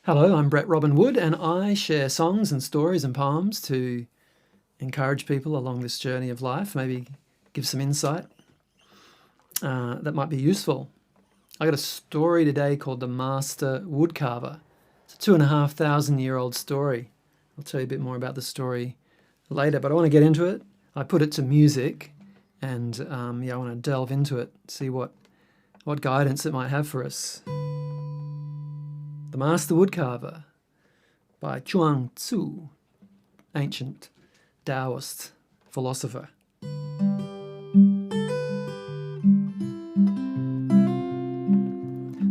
Hello, I'm Brett Robin Wood, and I share songs and stories and poems to encourage people along this journey of life, maybe give some insight that might be useful. I got a story today called The Master Woodcarver. It's a 2,500-year-old story. I'll tell you a bit more about the story later, but I want to get into it. I put it to music, and I want to delve into it, see what guidance it might have for us. The Master Woodcarver by Chuang Tzu, ancient Taoist philosopher.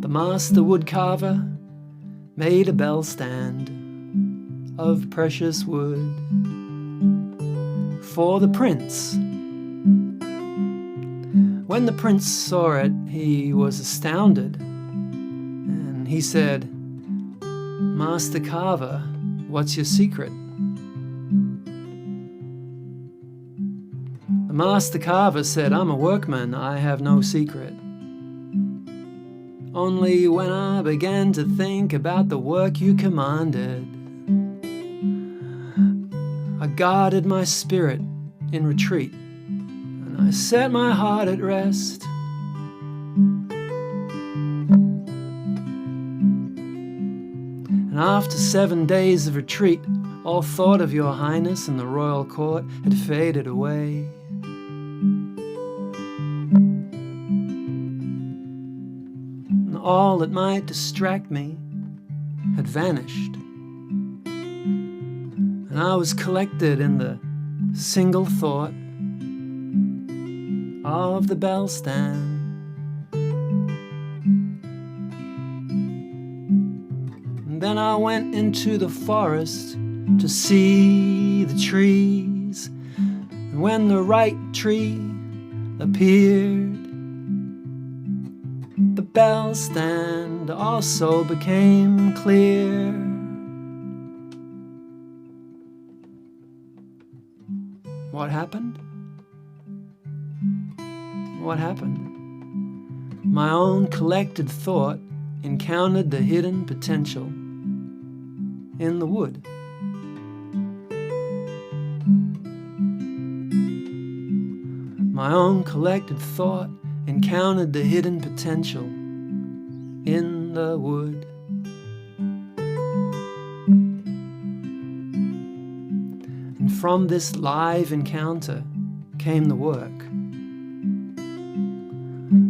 The Master Woodcarver made a bell stand of precious wood for the prince. When the prince saw it, he was astounded, and he said, "Master Carver, what's your secret?" The Master Carver said, "I'm a workman, I have no secret. Only when I began to think about the work you commanded, I guarded my spirit in retreat, and I set my heart at rest. And after 7 days of retreat, all thought of your highness and the royal court had faded away. And all that might distract me had vanished. And I was collected in the single thought of the bell stand. Then I went into the forest to see the trees, and when the right tree appeared, the bell stand also became clear. What happened? What happened? My own collected thought encountered the hidden potential in the wood. My own collected thought encountered the hidden potential in the wood. And from this live encounter came the work.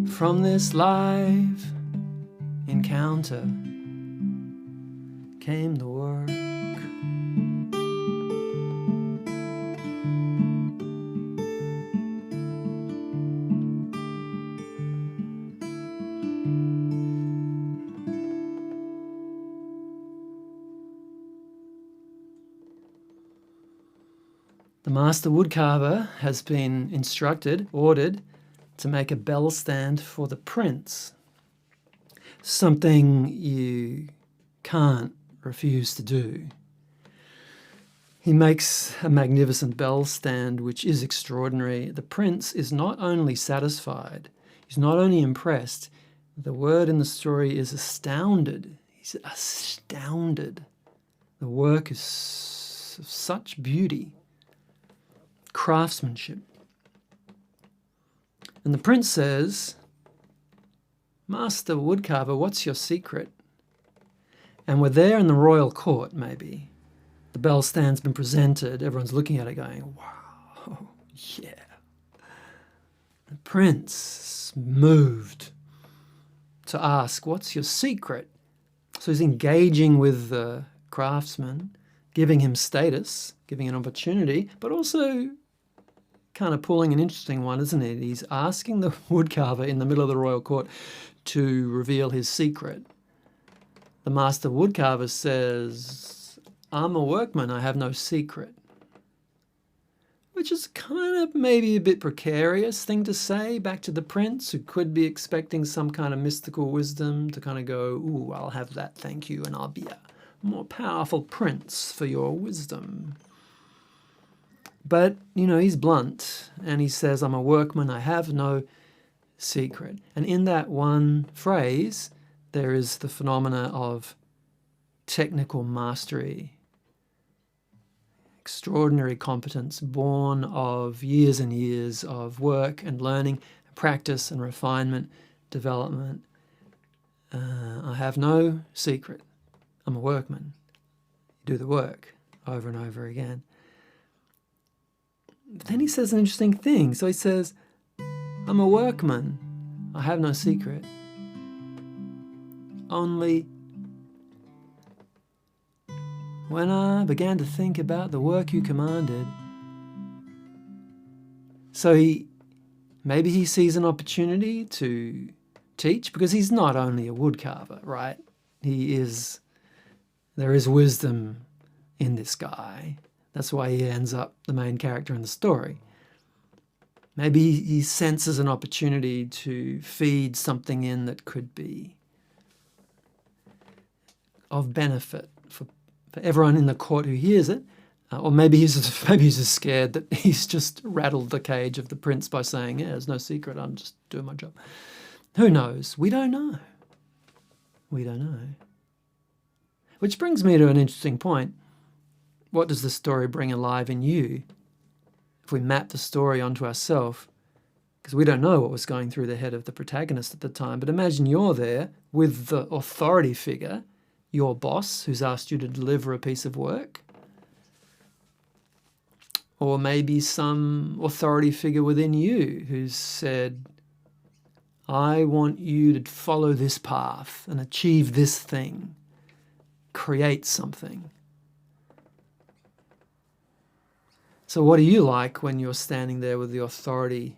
From this live encounter came the work. The Master Woodcarver has been ordered to make a bell stand for the prince. Something you can't refuse to do. He makes a magnificent bell stand which is extraordinary. The prince is not only satisfied, he's not only impressed, the word in the story is astounded. He's astounded. The work is of such beauty, craftsmanship. And the prince says, "Master Woodcarver, what's your secret?" And we're there in the royal court, maybe. The bell stand's been presented. Everyone's looking at it going, wow, yeah. The prince moved to ask, "What's your secret?" So he's engaging with the craftsman, giving him status, giving an opportunity, but also kind of pulling an interesting one, isn't it? He's asking the woodcarver in the middle of the royal court to reveal his secret. The Master Woodcarver says, "I'm a workman, I have no secret." Which is kind of maybe a bit precarious thing to say back to the prince, who could be expecting some kind of mystical wisdom to kind of go, "Ooh, I'll have that, thank you, and I'll be a more powerful prince for your wisdom." But, he's blunt, and he says, "I'm a workman, I have no secret." And in that one phrase, there is the phenomena of technical mastery, extraordinary competence born of years and years of work and learning, practice and refinement, development. I have no secret. I'm a workman. You do the work over and over again. But then he says an interesting thing. So he says, I'm a workman. I have no secret. Only when I began to think about the work you commanded. So maybe he sees an opportunity to teach, because he's not only a woodcarver, right? There is wisdom in this guy. That's why he ends up the main character in the story. Maybe he senses an opportunity to feed something in that could be of benefit for everyone in the court who hears it. Or maybe he's just scared that he's just rattled the cage of the prince by saying, yeah, there's no secret, I'm just doing my job. Who knows? We don't know. We don't know. Which brings me to an interesting point. What does the story bring alive in you if we map the story onto ourselves? Because we don't know what was going through the head of the protagonist at the time, but imagine you're there with the authority figure, your boss, who's asked you to deliver a piece of work, or maybe some authority figure within you who's said, I want you to follow this path and achieve this thing, create something. So what do you like when you're standing there with the authority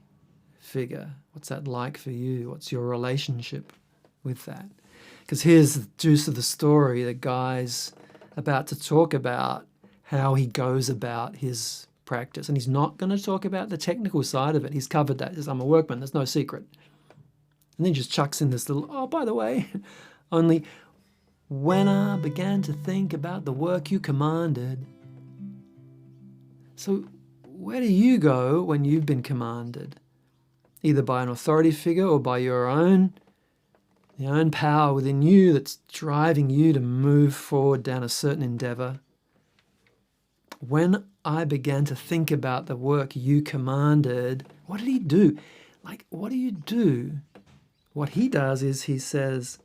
figure? What's that like for you? What's your relationship with that? Because here's the juice of the story. The guy's about to talk about how he goes about his practice. And he's not going to talk about the technical side of it. He's covered that. He says, I'm a workman. There's no secret. And then he just chucks in this little, oh, by the way, only when I began to think about the work you commanded. So where do you go when you've been commanded? Either by an authority figure or by your own power within you that's driving you to move forward down a certain endeavor. When I began to think about the work you commanded, what did he do? What do you do? What he does is he says,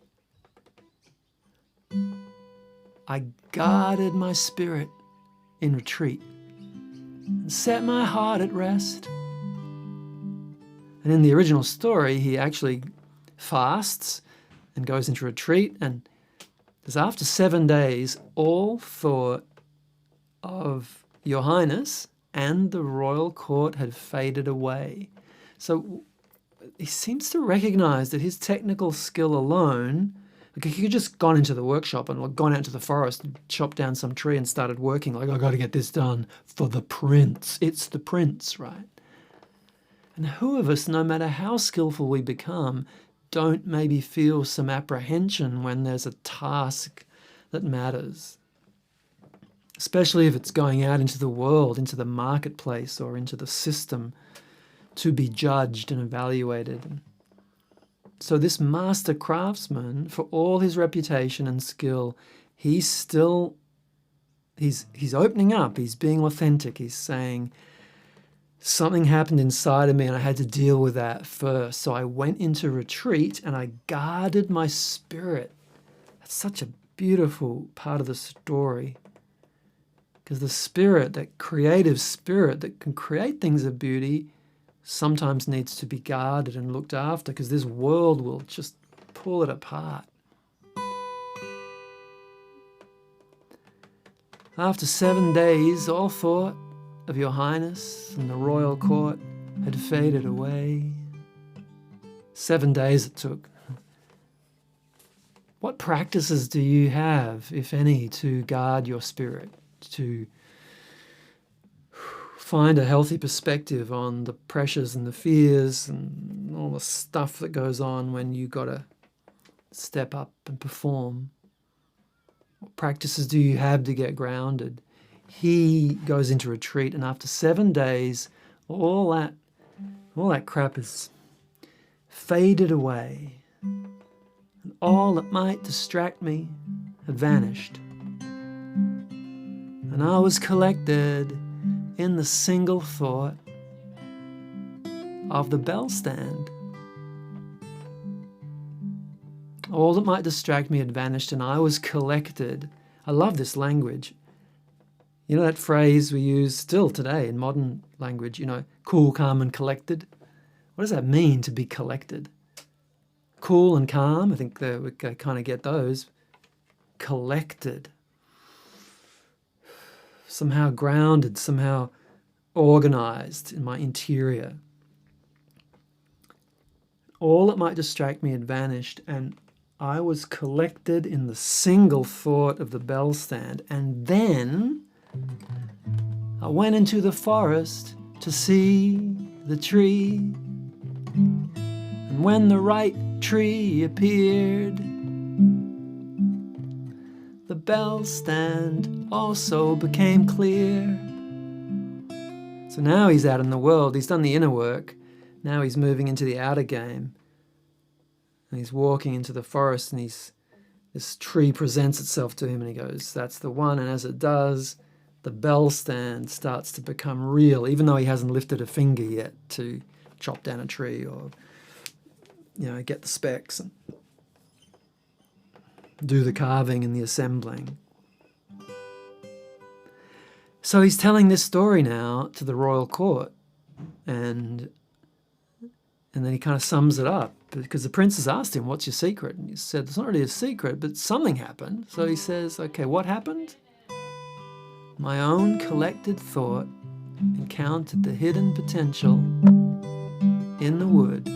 I guarded my spirit in retreat and set my heart at rest. And in the original story, he actually fasts and goes into retreat, and because after 7 days, all thought of Your Highness and the royal court had faded away. So he seems to recognize that his technical skill alone, he could have just gone into the workshop and gone out into the forest and chopped down some tree and started working, I got to get this done for the prince. It's the prince, right? And who of us, no matter how skillful we become, don't maybe feel some apprehension when there's a task that matters? Especially if it's going out into the world, into the marketplace or into the system to be judged and evaluated. So this master craftsman, for all his reputation and skill, he's opening up, he's being authentic, he's saying, something happened inside of me and I had to deal with that first. So I went into retreat and I guarded my spirit. That's such a beautiful part of the story. Because the spirit, that creative spirit that can create things of beauty, sometimes needs to be guarded and looked after, because this world will just pull it apart. After 7 days, all thought of Your Highness and the royal court had faded away. 7 days it took. What practices do you have, if any, to guard your spirit, to find a healthy perspective on the pressures and the fears and all the stuff that goes on when you got to step up and perform? What practices do you have to get grounded? He goes into retreat, and after 7 days, all that crap is faded away. And all that might distract me had vanished. and I was collected in the single thought of the bell stand. All that might distract me had vanished, and I was collected. I love this language. You know that phrase we use still today in modern language, cool, calm, and collected? What does that mean, to be collected? Cool and calm, I think that we kind of get those. Collected. Somehow grounded, somehow organized in my interior. All that might distract me had vanished, and I was collected in the single thought of the bell stand. And then I went into the forest to see the tree. And when the right tree appeared, the bell stand also became clear. So now he's out in the world, he's done the inner work, now he's moving into the outer game. And he's walking into the forest, and this tree presents itself to him, and he goes, that's the one. And as it does, the bell stand starts to become real, even though he hasn't lifted a finger yet to chop down a tree or, get the specs and do the carving and the assembling. So he's telling this story now to the royal court, and then he kind of sums it up, because the princess asked him, what's your secret? And he said, it's not really a secret, but something happened. So he says, okay, what happened? My own collected thought encountered the hidden potential in the wood.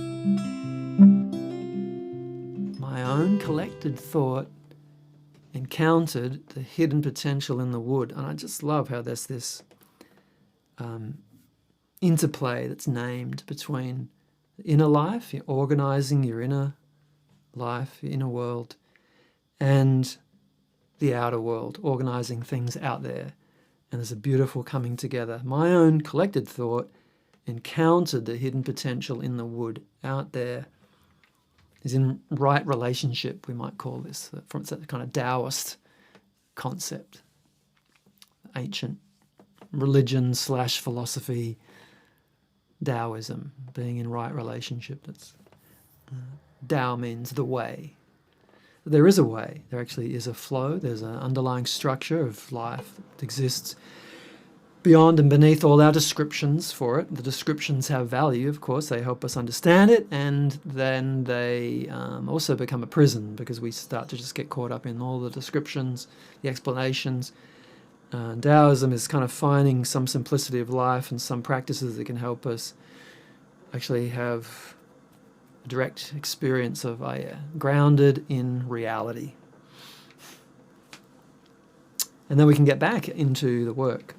My own collected thought encountered the hidden potential in the wood. And I just love how there's this interplay that's named between the inner life, you're organizing your inner life, your inner world, and the outer world, organizing things out there. And there's a beautiful coming together. My own collected thought encountered the hidden potential in the wood out there. Is in right relationship, we might call this, from that kind of Taoist concept, ancient religion / philosophy, Taoism, being in right relationship. That's Tao means the way. There is a way. There actually is a flow. There's an underlying structure of life that exists beyond and beneath all our descriptions for it. The descriptions have value, of course. They help us understand it, and then they also become a prison, because we start to just get caught up in all the descriptions, the explanations. Taoism is kind of finding some simplicity of life and some practices that can help us actually have a direct experience of grounded in reality. And then we can get back into the work.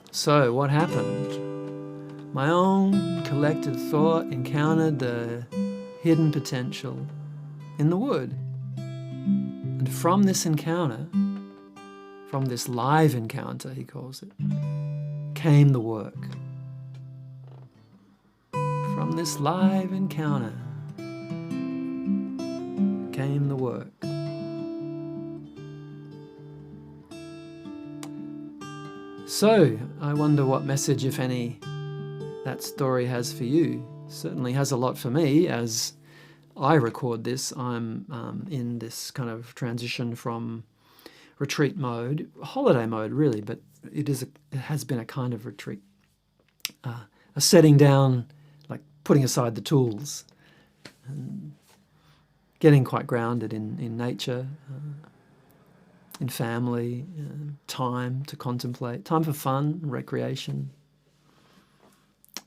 So what happened? My own collected thought encountered the hidden potential in the wood. And from this encounter, from this live encounter, he calls it, came the work. From this live encounter came the work. So, I wonder what message, if any, that story has for you. Certainly has a lot for me. As I record this, I'm in this kind of transition from retreat mode, holiday mode really, but it has been a kind of retreat. A setting down, like putting aside the tools, and getting quite grounded in nature, in family, time to contemplate, time for fun, recreation,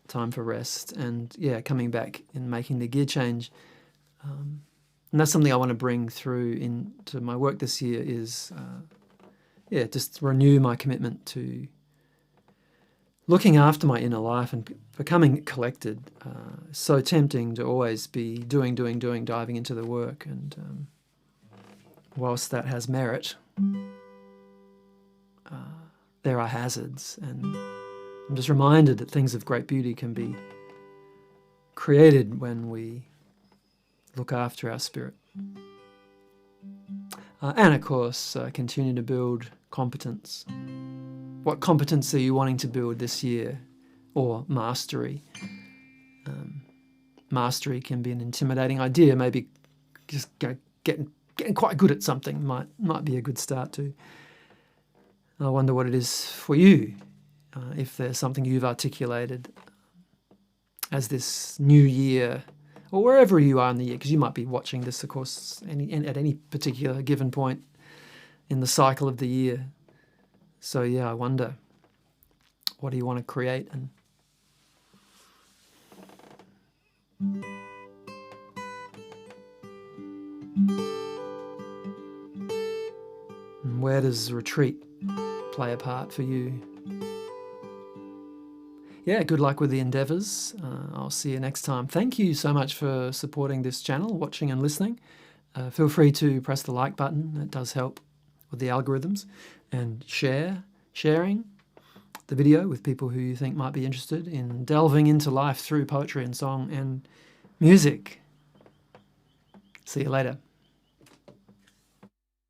time for rest, and coming back and making the gear change. And that's something I want to bring through into my work this year is, just renew my commitment to looking after my inner life and becoming collected. So tempting to always be doing, diving into the work. And whilst that has merit, there are hazards. And I'm just reminded that things of great beauty can be created when we look after our spirit. And of course, continue to build competence What competence are you wanting to build this year? Or mastery. Mastery can be an intimidating idea. Maybe just getting quite good at something might be a good start too. I wonder what it is for you, if there's something you've articulated as this new year, or wherever you are in the year, because you might be watching this, of course, at any particular given point in the cycle of the year. So yeah, I wonder, what do you want to create, and where does retreat play a part for you? Yeah, good luck with the endeavours. I'll see you next time. Thank you so much for supporting this channel, watching and listening. Feel free to press the like button. It does help with the algorithms. And sharing the video with people who you think might be interested in delving into life through poetry and song and music. See you later.